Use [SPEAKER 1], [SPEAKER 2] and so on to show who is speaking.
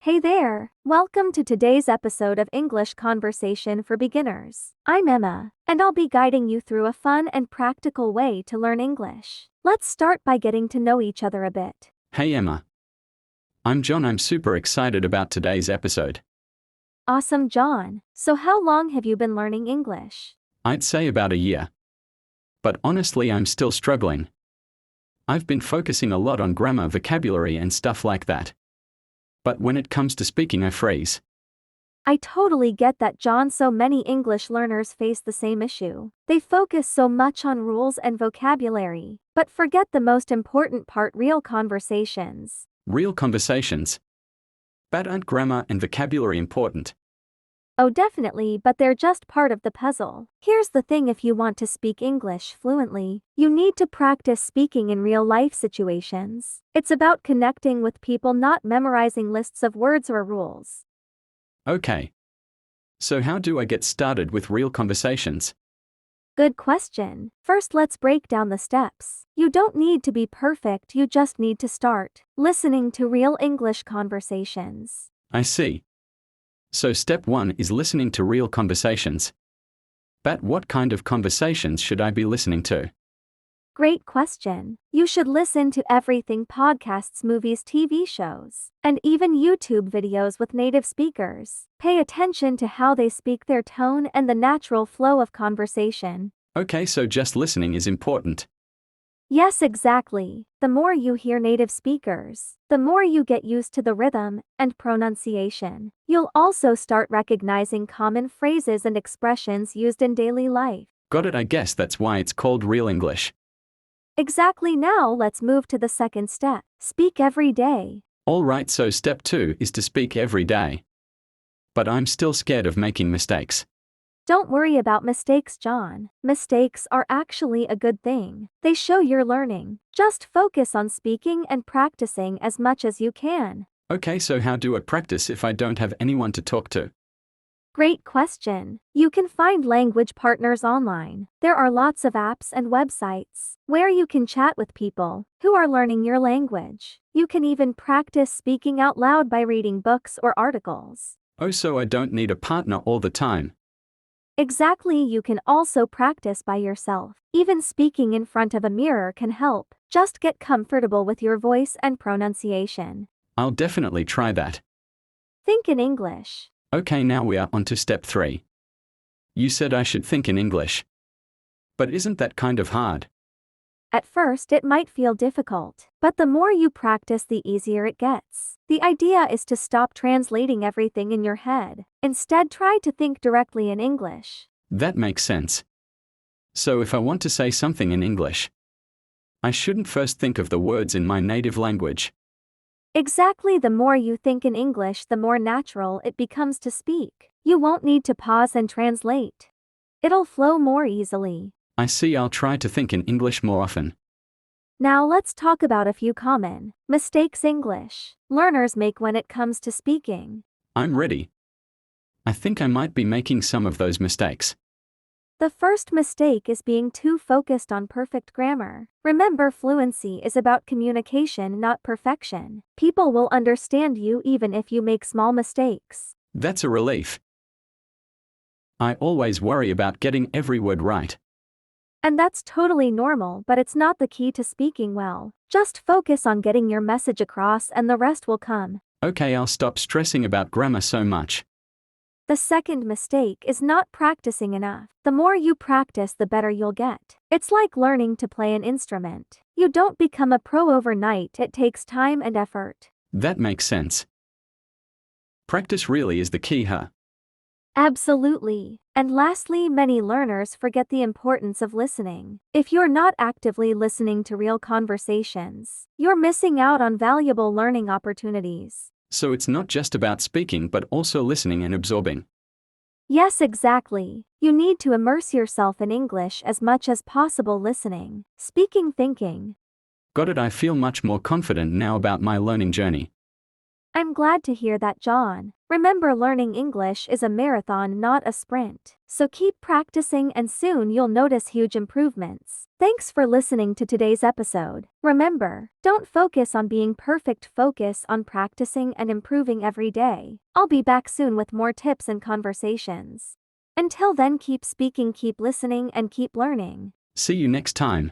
[SPEAKER 1] Hey there! Welcome to today's episode of English Conversation for Beginners. I'm Emma, and I'll be guiding you through a fun and practical way to learn English. Let's start by getting to know each other a bit.
[SPEAKER 2] Hey Emma. I'm John. I'm super excited about today's episode.
[SPEAKER 1] Awesome, John. So how long have you been learning English?
[SPEAKER 2] I'd say about a year. But honestly, I'm still struggling. I've been focusing a lot on grammar, vocabulary, and stuff like that. But when it comes to speaking, I freeze.
[SPEAKER 1] I totally get that, John. So many English learners face the same issue. They focus so much on rules and vocabulary, but forget the most important part: real conversations.
[SPEAKER 2] Real conversations. But aren't grammar and vocabulary important?
[SPEAKER 1] Oh, definitely, but they're just part of the puzzle. Here's the thing: if you want to speak English fluently, you need to practice speaking in real-life situations. It's about connecting with people, not memorizing lists of words or rules.
[SPEAKER 2] Okay. So how do I get started with real conversations?
[SPEAKER 1] Good question. First, let's break down the steps. You don't need to be perfect, you just need to start listening to real English conversations.
[SPEAKER 2] I see. So step 1 is listening to real conversations. But what kind of conversations should I be listening to?
[SPEAKER 1] Great question. You should listen to everything: podcasts, movies, TV shows, and even YouTube videos with native speakers. Pay attention to how they speak, their tone, and the natural flow of conversation.
[SPEAKER 2] Okay, so just listening is important.
[SPEAKER 1] Yes, exactly. The more you hear native speakers, the more you get used to the rhythm and pronunciation. You'll also start recognizing common phrases and expressions used in daily life.
[SPEAKER 2] Got it. I guess that's why it's called real English.
[SPEAKER 1] Exactly. Now let's move to the second step: speak every day.
[SPEAKER 2] Alright, so step 2 is to speak every day. But I'm still scared of making mistakes.
[SPEAKER 1] Don't worry about mistakes, John. Mistakes are actually a good thing. They show you're learning. Just focus on speaking and practicing as much as you can.
[SPEAKER 2] Okay, so how do I practice if I don't have anyone to talk to?
[SPEAKER 1] Great question. You can find language partners online. There are lots of apps and websites where you can chat with people who are learning your language. You can even practice speaking out loud by reading books or articles.
[SPEAKER 2] Oh, so I don't need a partner all the time.
[SPEAKER 1] Exactly. You can also practice by yourself. Even speaking in front of a mirror can help. Just get comfortable with your voice and pronunciation.
[SPEAKER 2] I'll definitely try that.
[SPEAKER 1] Think in English.
[SPEAKER 2] Okay, now we are on to step 3. You said I should think in English. But isn't that kind of hard?
[SPEAKER 1] At first it might feel difficult, but the more you practice, the easier it gets. The idea is to stop translating everything in your head. Instead, try to think directly in English.
[SPEAKER 2] That makes sense. So if I want to say something in English, I shouldn't first think of the words in my native language.
[SPEAKER 1] Exactly. The more you think in English, the more natural it becomes to speak. You won't need to pause and translate. It'll flow more easily.
[SPEAKER 2] I see. I'll try to think in English more often.
[SPEAKER 1] Now let's talk about a few common mistakes English learners make when it comes to speaking.
[SPEAKER 2] I'm ready. I think I might be making some of those mistakes.
[SPEAKER 1] The first mistake is being too focused on perfect grammar. Remember, fluency is about communication, not perfection. People will understand you even if you make small mistakes.
[SPEAKER 2] That's a relief. I always worry about getting every word right.
[SPEAKER 1] And that's totally normal, but it's not the key to speaking well. Just focus on getting your message across and the rest will come.
[SPEAKER 2] Okay, I'll stop stressing about grammar so much.
[SPEAKER 1] The second mistake is not practicing enough. The more you practice, the better you'll get. It's like learning to play an instrument. You don't become a pro overnight, it takes time and effort.
[SPEAKER 2] That makes sense. Practice really is the key, huh?
[SPEAKER 1] Absolutely. And lastly, many learners forget the importance of listening. If you're not actively listening to real conversations, you're missing out on valuable learning opportunities.
[SPEAKER 2] So it's not just about speaking but also listening and absorbing.
[SPEAKER 1] Yes, exactly. You need to immerse yourself in English as much as possible: listening, speaking, thinking.
[SPEAKER 2] Got it. I feel much more confident now about my learning journey.
[SPEAKER 1] I'm glad to hear that, John. Remember, learning English is a marathon, not a sprint. So keep practicing and soon you'll notice huge improvements. Thanks for listening to today's episode. Remember, don't focus on being perfect, focus on practicing and improving every day. I'll be back soon with more tips and conversations. Until then, keep speaking, keep listening, and keep learning.
[SPEAKER 2] See you next time.